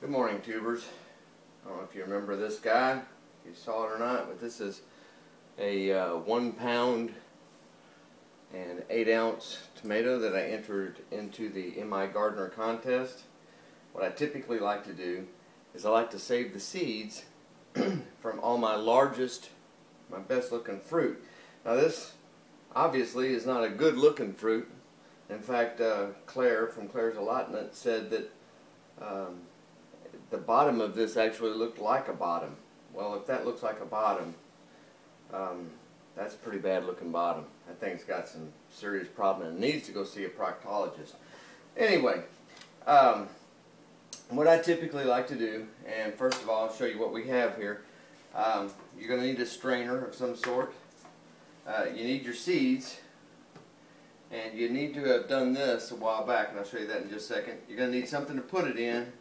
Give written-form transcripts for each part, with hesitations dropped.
Good morning, tubers. I don't know if you remember this guy, if you saw it or not, but this is a 1 pound and 8-ounce tomato that I entered into the MI Gardener contest. What I typically like to do is I like to save the seeds from all my largest, my best looking fruit. Now this obviously is not a good looking fruit. In fact, Claire from Claire's Allotment said that the bottom of this actually looked like a bottom. Well, if that looks like a bottom, that's a pretty bad looking bottom. That thing's got some serious problem and needs to go see a proctologist. Anyway, what I typically like to do, and first of all I'll show you what we have here. You're going to need a strainer of some sort. You need your seeds, and you need to have done this a while back, and I'll show you that in just a second. You're going to need something to put it in,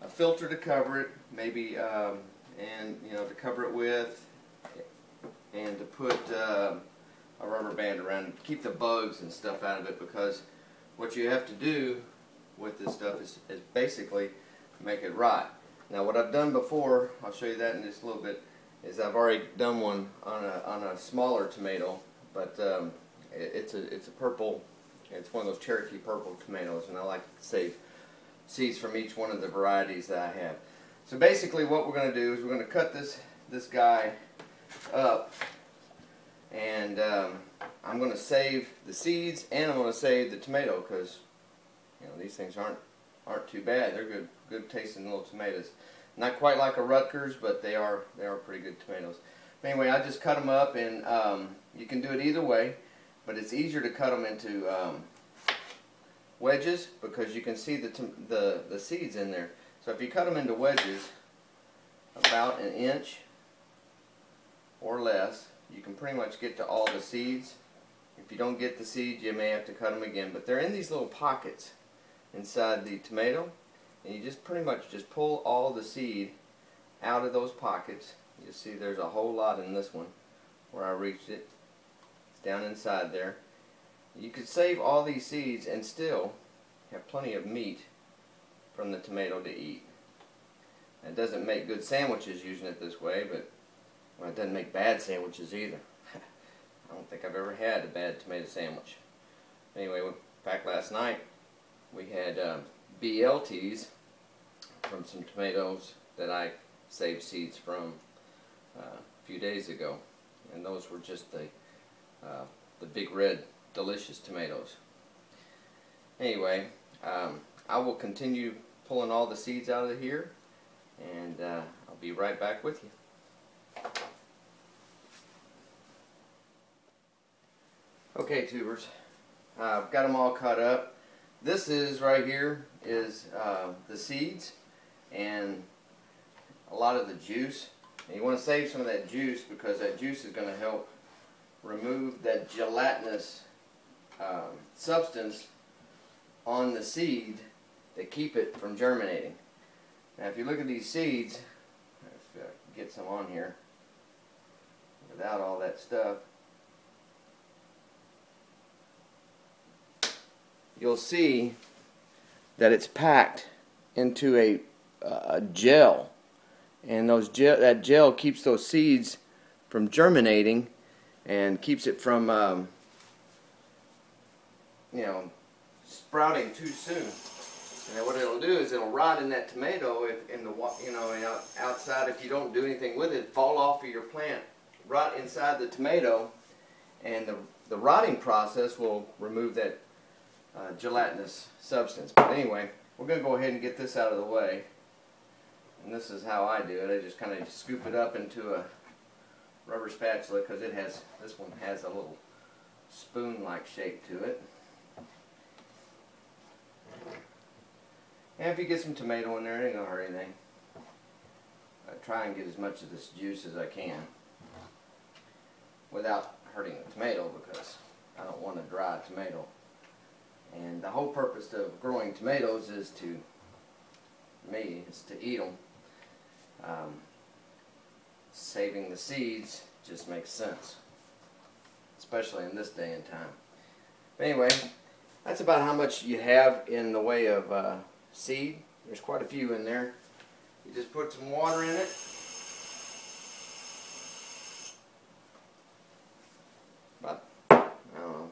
a filter to cover it, maybe, and to cover it with, and to put a rubber band around it, keep the bugs and stuff out of it, because what you have to do with this stuff is basically make it rot. Now what I've done before, I'll show you that in just a little bit, is I've already done one on a smaller tomato, but it's a purple, it's one of those Cherokee purple tomatoes, and I like to save seeds from each one of the varieties that I have. So basically what we're going to do is we're going to cut this guy up, and I'm going to save the seeds and I'm going to save the tomato, because these things aren't too bad. They're good tasting little tomatoes. Not quite like a Rutgers, but they are pretty good tomatoes. But anyway, I just cut them up, and you can do it either way, but it's easier to cut them into wedges, because you can see the seeds in there. So if you cut them into wedges about 1 inch or less, you can pretty much get to all the seeds. If you don't get the seeds, you may have to cut them again, but they're in these little pockets inside the tomato, and you just pretty much just pull all the seed out of those pockets. You see there's a whole lot in this one where I reached it. It's down inside there. You could save all these seeds and still have plenty of meat from the tomato to eat. It doesn't make good sandwiches using it this way, but well, it doesn't make bad sandwiches either. I don't think I've ever had a bad tomato sandwich. Anyway, back last night we had BLTs from some tomatoes that I saved seeds from a few days ago, and those were just the big red delicious tomatoes. Anyway, I will continue pulling all the seeds out of here, and I'll be right back with you. Okay, tubers, I've got them all cut up. This is right here is the seeds and a lot of the juice. And you want to save some of that juice, because that juice is going to help remove that gelatinous substance on the seed to keep it from germinating. Now if you look at these seeds, let's get some on here without all that stuff, you'll see that it's packed into a gel, and that gel keeps those seeds from germinating and keeps it from sprouting too soon. And what it'll do is it'll rot in that tomato outside. If you don't do anything with it, fall off of your plant, rot inside the tomato, and the rotting process will remove that gelatinous substance. But anyway, we're going to go ahead and get this out of the way, and this is how I do it. I just kind of scoop it up into a rubber spatula, because this one has a little spoon-like shape to it. And if you get some tomato in there, it ain't going to hurt anything. I try and get as much of this juice as I can without hurting the tomato, because I don't want a dry tomato. And the whole purpose of growing tomatoes is to eat them. Saving the seeds just makes sense, especially in this day and time. But anyway, that's about how much you have in the way of seed. There's quite a few in there. You just put some water in it. About, I don't know,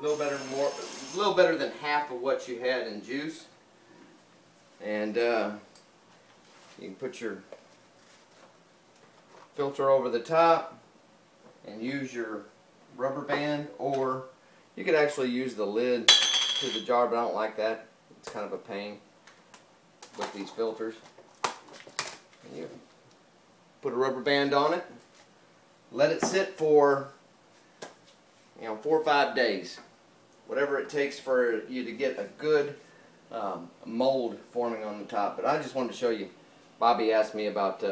a little better than half of what you had in juice. And you can put your filter over the top and use your rubber band, or you could actually use the lid to the jar, but I don't like that. It's kind of a pain with these filters. And you put a rubber band on it, let it sit for 4 or 5 days, whatever it takes for you to get a good mold forming on the top. But I just wanted to show you. Bobby asked me about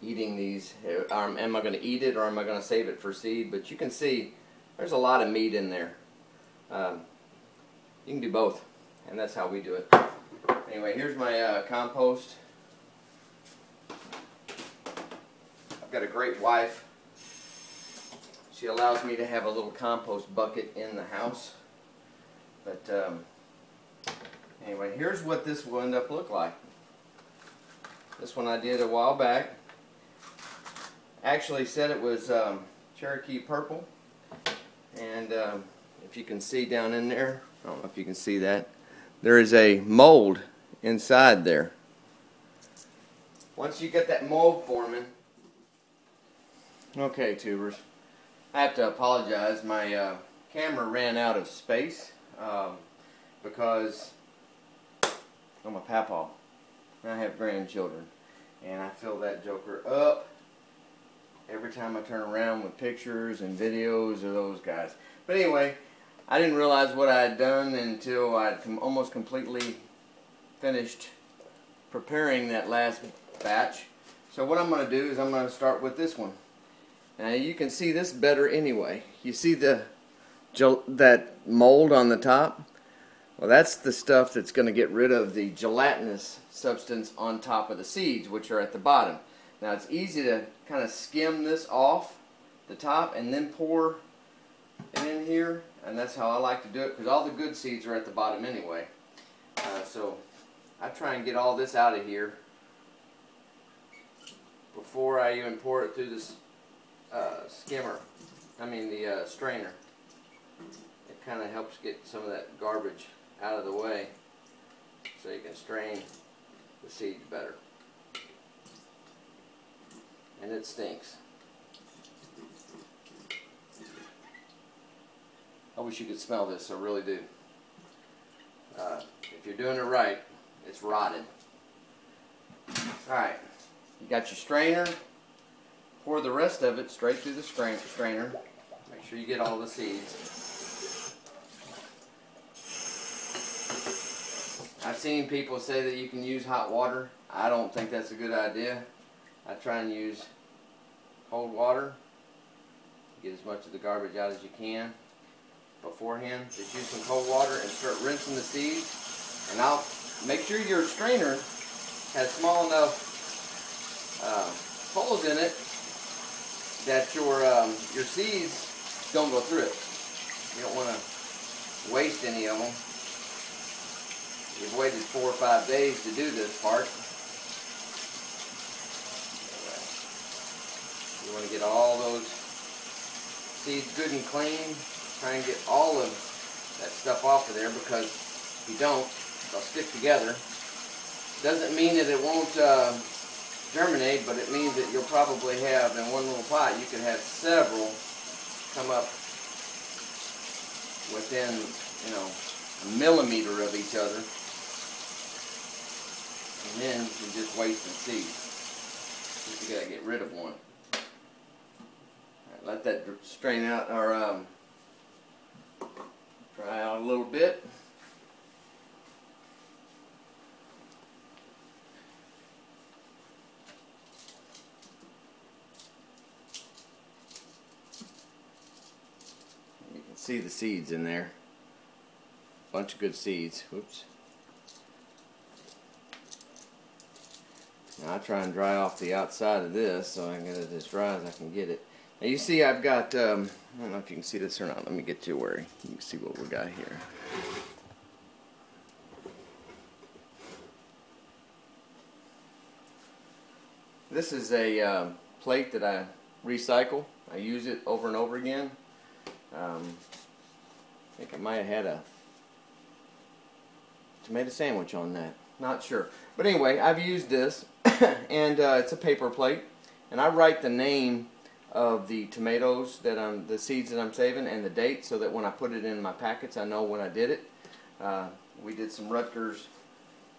eating these. Am I going to eat it, or am I going to save it for seed? But you can see there's a lot of meat in there. You can do both, and that's how we do it. Anyway, here's my compost. I've got a great wife. She allows me to have a little compost bucket in the house. But anyway, here's what this will end up look like. This one I did a while back. Actually said it was Cherokee purple. And if you can see down in there, I don't know if you can see that, there is a mold inside there. Once you get that mold forming, okay, tubers, I have to apologize. My camera ran out of space because I'm a papaw and I have grandchildren, and I fill that joker up every time I turn around with pictures and videos of those guys. But anyway, I didn't realize what I had done until I had almost completely finished preparing that last batch. So what I'm going to do is I'm going to start with this one. Now you can see this better anyway. You see that mold on the top? Well, that's the stuff that's going to get rid of the gelatinous substance on top of the seeds, which are at the bottom. Now it's easy to kind of skim this off the top and then pour it in here, and that's how I like to do it, because all the good seeds are at the bottom anyway. So I try and get all this out of here before I even pour it through this the strainer. It kind of helps get some of that garbage out of the way so you can strain the seeds better. And it stinks. I wish you could smell this, I really do. If you're doing it right, it's rotted. Alright, you got your strainer. Pour the rest of it straight through the strainer. Make sure you get all the seeds. I've seen people say that you can use hot water. I don't think that's a good idea. I try and use cold water. Get as much of the garbage out as you can beforehand. Just use some cold water and start rinsing the seeds. And I'll make sure your strainer has small enough holes in it that your seeds don't go through it. You don't want to waste any of them. You've waited 4 or 5 days to do this part. You want to get all those seeds good and clean. Try and get all of that stuff off of there, because if you don't, they'll stick together. Doesn't mean that it won't germinate, but it means that you'll probably have, in one little pot, you could have several come up within, a millimeter of each other. And then you're just wasting seeds. You gotta get rid of one. Right, let that strain out, or dry out a little bit. You can see the seeds in there. Bunch of good seeds. Oops. Now I try and dry off the outside of this so I can get it as dry as I can get it. Now you see I've got, I don't know if you can see this or not. Let me get you where you can see what we got here. This is a plate that I recycle. I use it over and over again. I think I might have had a tomato sandwich on that. Not sure. But anyway, I've used this, and it's a paper plate. And I write the name of the tomatoes that the seeds that I'm saving, and the date, so that when I put it in my packets, I know when I did it. We did some Rutgers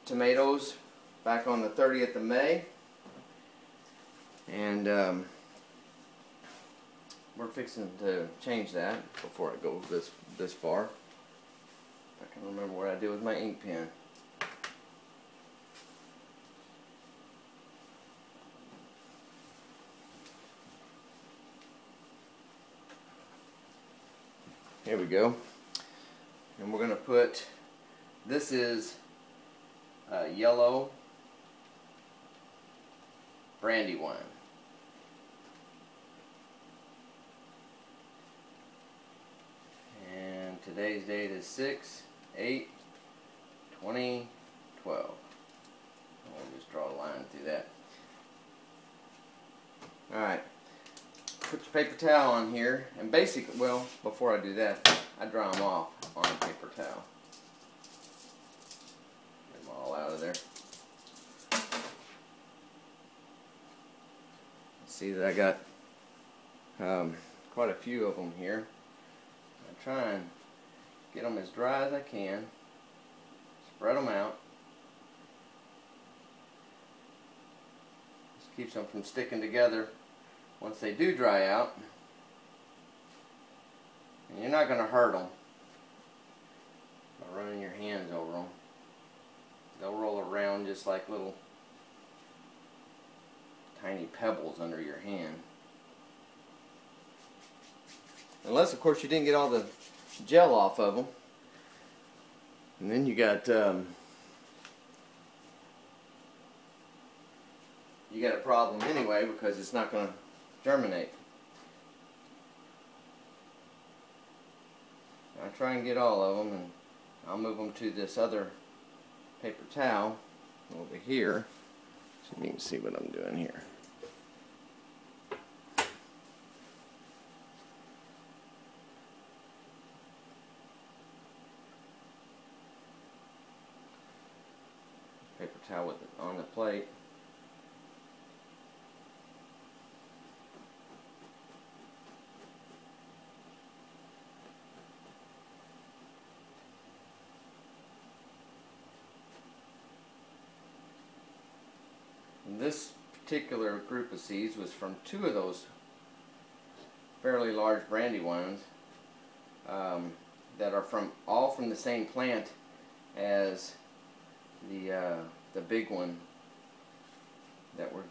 tomatoes back on the 30th of May, and we're fixing to change that before I go this far. I can remember what I did with my ink pen. Here we go. And we're going to put, this is yellow Brandywine. And today's date is 6/8/2012. I'll just draw a line through that. Alright. Put your paper towel on here, and basically, well, before I do that, I dry them off on a paper towel. Get them all out of there. See that I got quite a few of them here. I try and get them as dry as I can. Spread them out. This keeps them from sticking together once they do dry out. And you're not going to hurt them by running your hands over them. They'll roll around just like little tiny pebbles under your hand. Unless, of course, you didn't get all the gel off of them. And then you got a problem anyway, because it's not going to germinate. I try and get all of them, and I'll move them to this other paper towel over here, so you can see what I'm doing here. Paper towel with it on the plate. This particular group of seeds was from two of those fairly large Brandywines that are all from the same plant as the big one that we're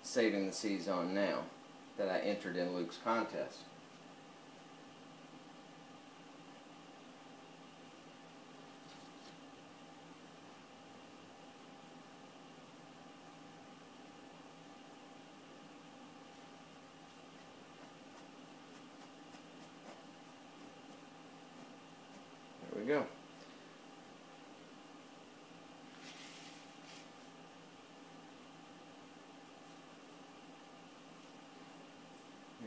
saving the seeds on now, that I entered in Luke's contest. There we go.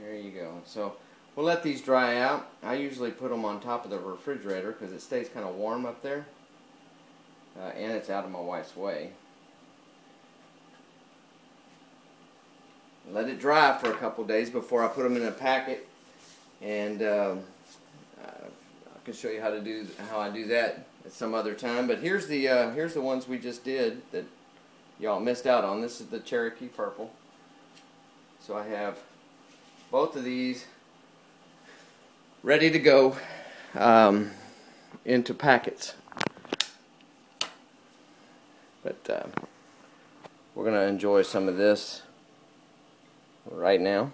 There you go. So we'll let these dry out. I usually put them on top of the refrigerator because it stays kind of warm up there, and it's out of my wife's way. Let it dry for a couple days before I put them in a packet, and I can show you how I do that at some other time. But here's the ones we just did that y'all missed out on. This is the Cherokee Purple. So I have both of these ready to go into packets. But we're going to enjoy some of this right now.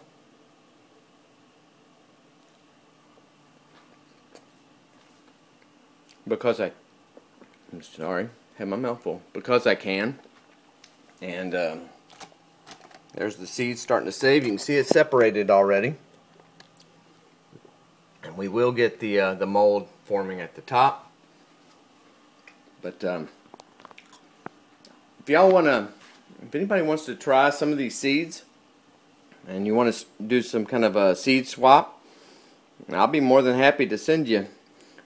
Because I'm sorry, had my mouth full. Because I can. And there's the seeds starting to save. You can see it's separated already. And we will get the mold forming at the top. But if y'all want to if anybody wants to try some of these seeds and you want to do some kind of a seed swap, I'll be more than happy to send you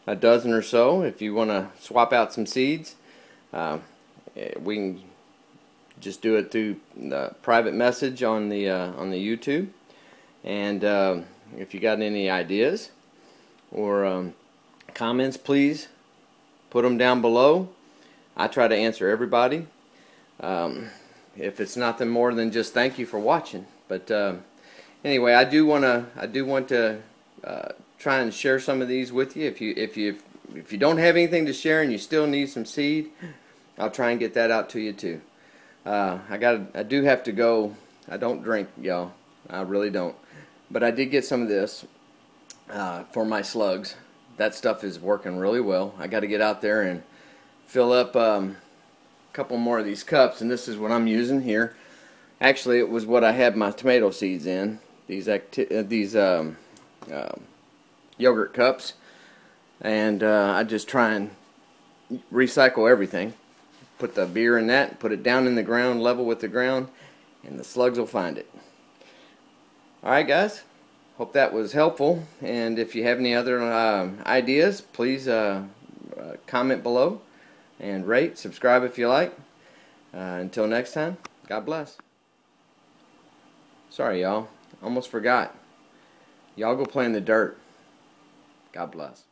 a dozen or so if you want to swap out some seeds. We can just do it through the private message on the YouTube. And if you got any ideas or comments, please put them down below. I try to answer everybody. If it's nothing more than just thank you for watching. But anyway, I do want to try and share some of these with you. If you don't have anything to share and you still need some seed, I'll try and get that out to you too. I do have to go. I don't drink, y'all. I really don't. But I did get some of this for my slugs. That stuff is working really well. I got to get out there and fill up a couple more of these cups, and this is what I'm using here. Actually, it was what I had my tomato seeds in. These yogurt cups, and I just try and recycle everything. Put the beer in that, put it down in the ground, level with the ground, and the slugs will find it. Alright guys, hope that was helpful, and if you have any other ideas, please comment below and rate, subscribe if you like. Until next time, God bless. Sorry y'all, almost forgot. Y'all go play in the dirt. God bless.